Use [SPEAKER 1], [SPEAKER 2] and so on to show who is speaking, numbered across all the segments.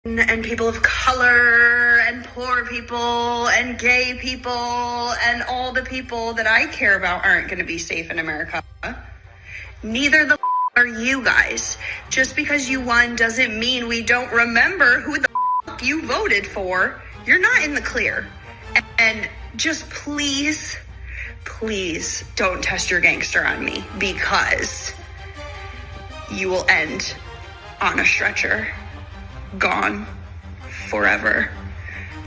[SPEAKER 1] and people of color and poor people and gay people and all the people that I care about aren't going to be safe in America. Neither the are you guys. Just because you won doesn't mean we don't remember who the you voted for. You're not in the clear. And just please don't test your gangster on me, because you will end on a stretcher, gone forever.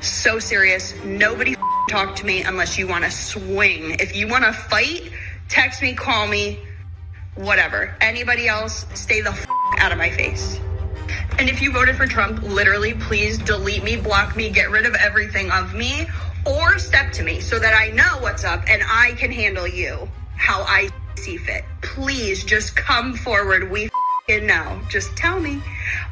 [SPEAKER 1] So serious. Nobody talk to me unless you want to swing. If you want to fight, text me, call me, whatever. Anybody else, stay the out of my face. And if you voted for Trump, literally, please delete me, block me, get rid of everything of me, or step to me so that I know what's up and I can handle you how I see fit. Please just come forward. We know. Just tell me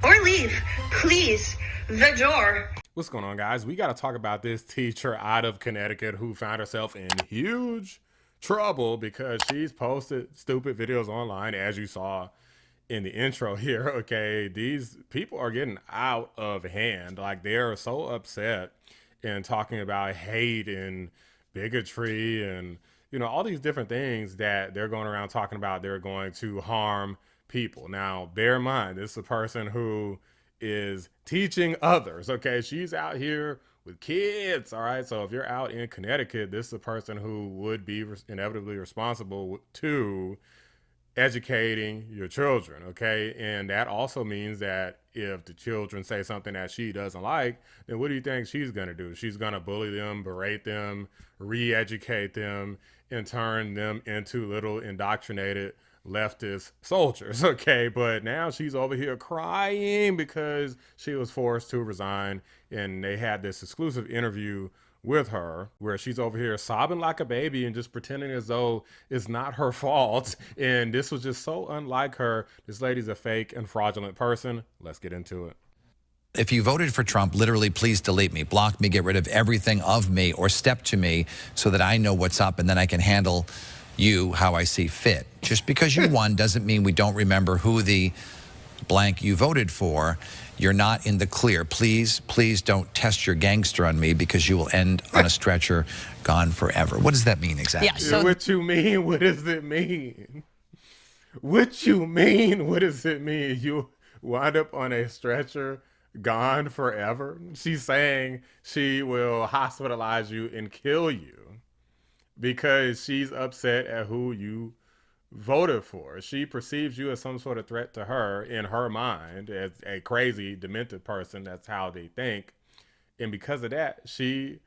[SPEAKER 1] or leave. Please, the door.
[SPEAKER 2] What's going on, guys? We got to talk about this teacher out of Connecticut who found herself in huge trouble because she's posted stupid videos online, as you saw in the intro here. Okay, these people are getting out of hand. Like, they're so upset and talking about hate and bigotry and, you know, all these different things that they're going around talking about. They're going to harm people. Now, bear in mind, this is a person who is teaching others. Okay, she's out here with kids. All right, so if you're out in Connecticut, this is a person who would be inevitably responsible to educating your children. Okay, and that also means that if the children say something that she doesn't like, then what do you think she's going to do? She's going to bully them, berate them, re-educate them, and turn them into little indoctrinated leftist soldiers. Okay, but now she's over here crying because she was forced to resign, and they had this exclusive interview with her where she's over here sobbing like a baby and just pretending as though it's not her fault. And this was just so unlike her. This lady's a fake and fraudulent person. Let's get into it.
[SPEAKER 3] If you voted for Trump, literally, please delete me, block me, get rid of everything of me, or step to me so that I know what's up and then I can handle you how I see fit. Just because you won doesn't mean we don't remember who the blank you voted for. You're not in the clear. Please don't test your gangster on me, because you will end on a stretcher, gone forever. What does that mean exactly?
[SPEAKER 2] Yeah, so what you mean? What does it mean? What you mean? What does it mean? You wind up on a stretcher, gone forever? She's saying she will hospitalize you and kill you because she's upset at who you voted for. She perceives you as some sort of threat to her in her mind, as a crazy, demented person. That's how they think. And because of that, she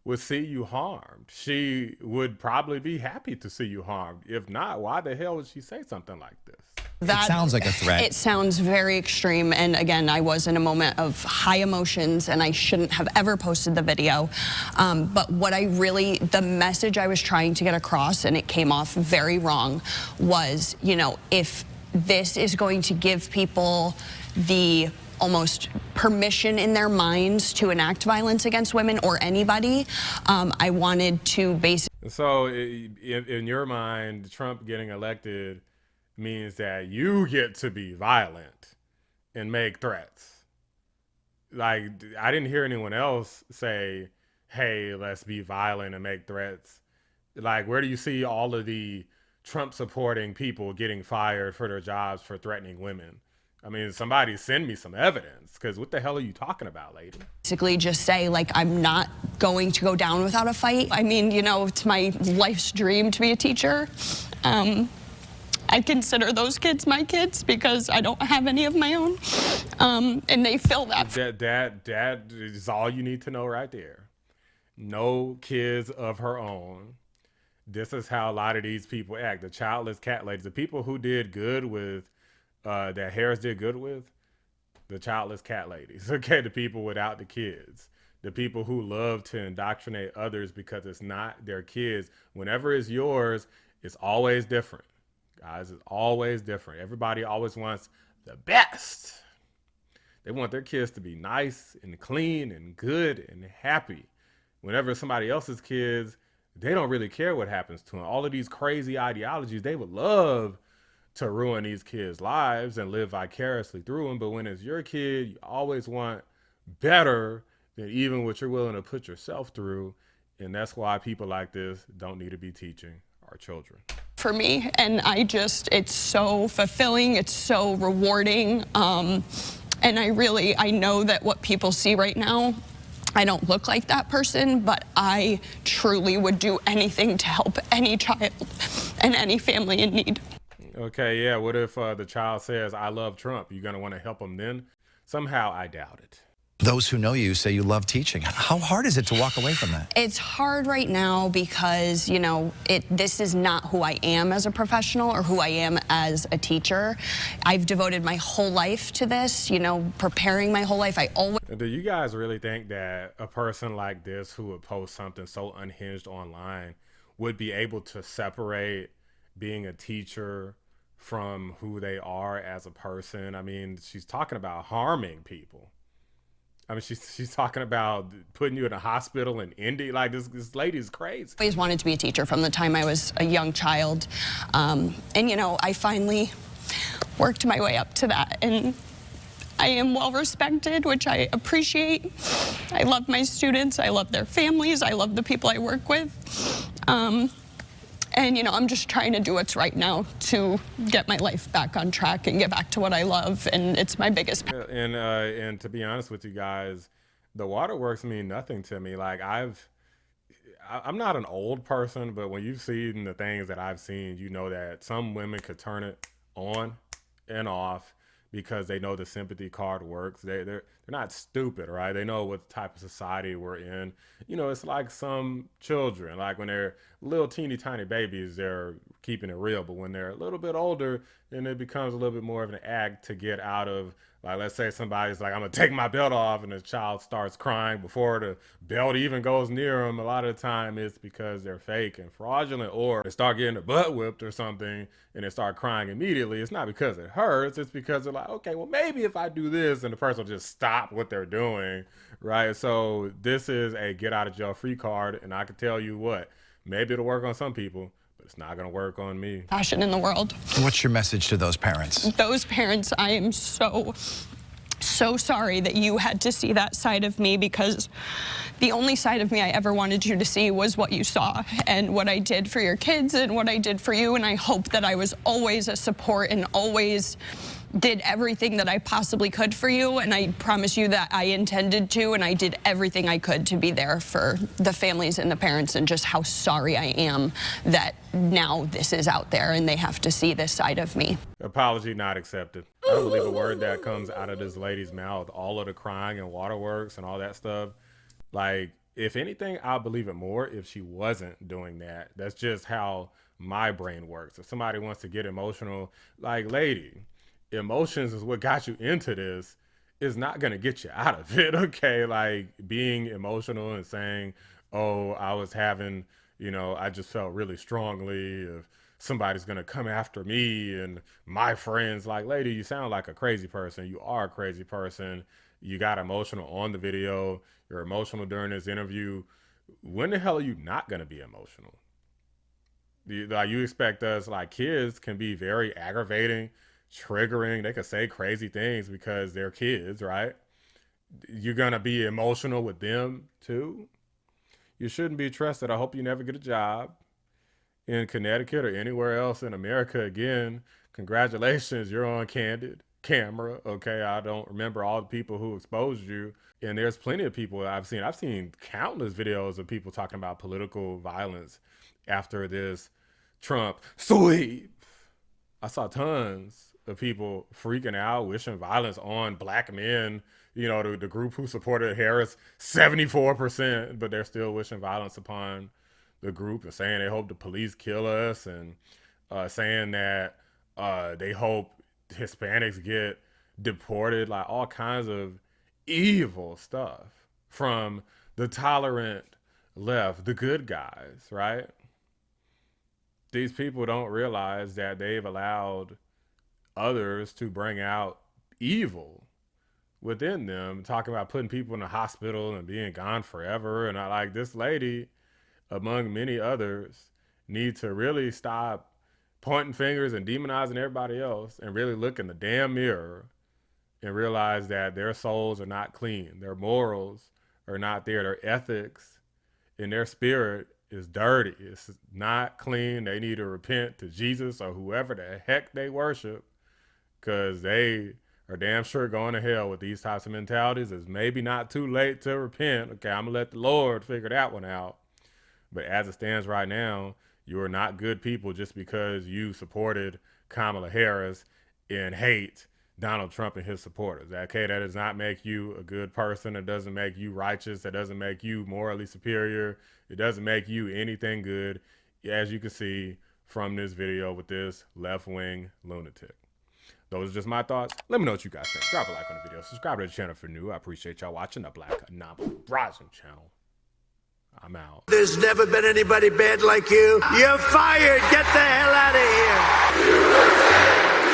[SPEAKER 2] would see you harmed. She would probably be happy to see you harmed. If not, why the hell would she say something like this?
[SPEAKER 3] That sounds like a threat.
[SPEAKER 4] It sounds very extreme. And again, I was in a moment of high emotions and I shouldn't have ever posted the video. But what the message I was trying to get across, and it came off very wrong, was, you know, if this is going to give people the almost permission in their minds to enact violence against women or anybody, I wanted to basically.
[SPEAKER 2] So in your mind, Trump getting elected means that you get to be violent and make threats. Like, I didn't hear anyone else say, hey, let's be violent and make threats. Like, where do you see all of the Trump supporting people getting fired for their jobs for threatening women? I mean, somebody send me some evidence, because what the hell are you talking about, lady?
[SPEAKER 4] Basically just say, like, I'm not going to go down without a fight. I mean, you know, it's my life's dream to be a teacher. I consider those kids my kids because I don't have any of my own, and they feel that.
[SPEAKER 2] That is all you need to know right there. No kids of her own. This is how a lot of these people act. The childless cat ladies, the people who did good with, that Harris did good with, the childless cat ladies. Okay, the people without the kids. The people who love to indoctrinate others because it's not their kids. Whenever it's yours, it's always different. Guys, it's always different. Everybody always wants the best. They want their kids to be nice and clean and good and happy. Whenever somebody else's kids, they don't really care what happens to them. All of these crazy ideologies, they would love to ruin these kids' lives and live vicariously through them. But when it's your kid, you always want better than even what you're willing to put yourself through. And that's why people like this don't need to be teaching our children.
[SPEAKER 4] For me, and it's so fulfilling, it's so rewarding, and I know that what people see right now, I don't look like that person, but I truly would do anything to help any child and any family in need.
[SPEAKER 2] Okay, yeah, what if the child says, I love Trump? You gonna want to help them then? Somehow, I doubt it.
[SPEAKER 3] Those who know you say you love teaching. How hard is it to walk away from that?
[SPEAKER 4] It's hard right now because, this is not who I am as a professional or who I am as a teacher. I've devoted my whole life to this, preparing my whole life.
[SPEAKER 2] Do you guys really think that a person like this who would post something so unhinged online would be able to separate being a teacher from who they are as a person? I mean, she's talking about harming people. I mean, she's talking about putting you in a hospital in India. Like, this lady's crazy.
[SPEAKER 4] I always wanted to be a teacher from the time I was a young child. I finally worked my way up to that. And I am well respected, which I appreciate. I love my students. I love their families. I love the people I work with. I'm just trying to do what's right now to get my life back on track and get back to what I love, and it's my biggest.
[SPEAKER 2] And to be honest with you guys, the waterworks mean nothing to me. Like I'm not an old person, but when you've seen the things that I've seen, you know that some women could turn it on and off because they know the sympathy card works. They're not stupid, right? They know what type of society we're in. It's like some children, like when they're little teeny tiny babies, they're keeping it real. But when they're a little bit older, then it becomes a little bit more of an act to get out of, like, let's say somebody's like, I'm gonna take my belt off, and the child starts crying before the belt even goes near them. A lot of the time it's because they're fake and fraudulent, or they start getting their butt whipped or something and they start crying immediately. It's not because it hurts, it's because they're like, okay, well, maybe if I do this, and the person will just stop what they're doing, right? So this is a get out of jail free card, and I can tell you what, maybe it'll work on some people, but it's not going to work on me.
[SPEAKER 4] Passion in the world.
[SPEAKER 3] What's your message to those parents?
[SPEAKER 4] Those parents, I am so sorry that you had to see that side of me, because the only side of me I ever wanted you to see was what you saw and what I did for your kids and what I did for you. And I hope that I was always a support and always did everything that I possibly could for you. And I promise you that I intended to, and I did everything I could to be there for the families and the parents, and just how sorry I am that now this is out there and they have to see this side of me.
[SPEAKER 2] Apology not accepted. I don't believe a word that comes out of this lady's mouth. All of the crying and waterworks and all that stuff. Like, if anything, I'll believe it more if she wasn't doing that. That's just how my brain works. If somebody wants to get emotional, like, lady, emotions is what got you into this, is not going to get you out of it. Okay. Like, being emotional and saying, oh, I was having, I just felt really strongly if somebody's going to come after me and my friends. Like, lady, you sound like a crazy person. You are a crazy person. You got emotional on the video. You're emotional during this interview. When the hell are you not going to be emotional? You expect us, like, kids can be very aggravating, triggering. They could say crazy things because they're kids, right? You're going to be emotional with them too? You shouldn't be trusted. I hope you never get a job in Connecticut or anywhere else in America again. Congratulations, you're on candid camera. Okay, I don't remember all the people who exposed you. And there's plenty of people I've seen countless videos of people talking about political violence after this Trump sweep. I saw tons of people freaking out, wishing violence on black men. The group who supported Harris, 74%, but they're still wishing violence upon the group and saying they hope the police kill us, and saying that they hope Hispanics get deported, like all kinds of evil stuff from the tolerant left, the good guys, right? These people don't realize that they've allowed others to bring out evil within them, talking about putting people in the hospital and being gone forever. And I, like, this lady, among many others, need to really stop pointing fingers and demonizing everybody else and really look in the damn mirror and realize that their souls are not clean. Their morals are not there. Their ethics and their spirit is dirty. It's not clean. They need to repent to Jesus or whoever the heck they worship, because they are damn sure going to hell with these types of mentalities. It's maybe not too late to repent. Okay, I'm going to let the Lord figure that one out. But as it stands right now, you are not good people just because you supported Kamala Harris and hate Donald Trump and his supporters. Okay, that does not make you a good person. It doesn't make you righteous. It doesn't make you morally superior. It doesn't make you anything good, as you can see from this video with this left-wing lunatic. Those are just my thoughts. Let me know what you guys think. Drop a like on the video. Subscribe to the channel if you're new. I appreciate y'all watching the Black Anomaly Rising channel. I'm out.
[SPEAKER 5] There's never been anybody bad like you. You're fired. Get the hell out of here.